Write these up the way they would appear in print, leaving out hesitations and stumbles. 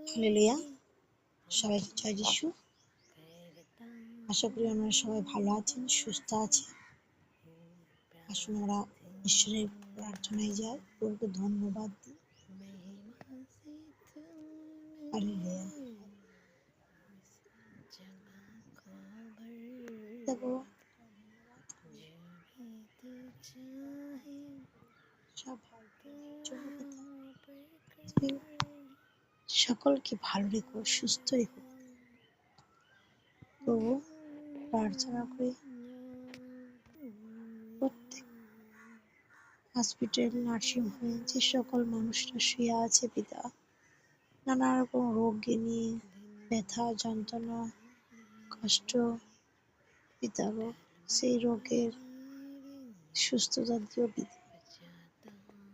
Hallelujah. সবাইকে জয় যিশু। আশা করি আপনারা সবাই ভালো আছেন, সুস্থ আছেন। আসুন আমরা ঈশ্বরের প্রার্থনায় যাই, প্রভুকে ধন্যবাদ দিই। হালেলুয়া। দেখো, সব ভাই তুমি সকলকে ভালো রেখো, সুস্থ রেখো। প্রভু প্রার্থনা করি প্রত্যেক হসপিটাল, নার্সিং হোমে যে সকল মানুষরা শুয়ে আছে পিতা, নানা রকম রোগ নিয়ে, ব্যথা, যন্ত্রণা, কষ্ট, পিতা গো, সেই রোগের সুস্থতা দিও পিতা।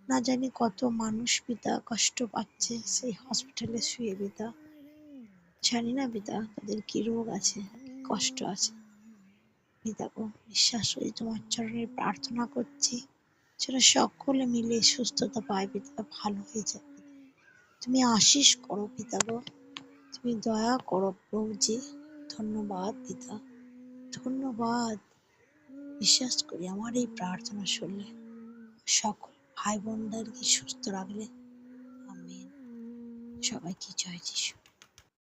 না জানি কত মানুষ পিতা কষ্ট পাচ্ছে সেই হসপিটালে শুয়ে পিতা। জানি না পিতা তাদের কি রোগ আছে, কি কষ্ট আছে পিতা গো। বিশ্বাস করি তোমার চরণে প্রার্থনা করছি, যেন সকলে মিলে সুস্থতা পায় পিতা, ভালো হয়ে যায়। তুমি আশীষ করো পিতা গো, তুমি দয়া করো প্রভুজি। ধন্যবাদ পিতা, ধন্যবাদ। বিশ্বাস করি আমার এই প্রার্থনা শুনলে সকল ভাই বোনদেরকে সুস্থ রাখলে। আমিন। সবাইকে জয় যিশু।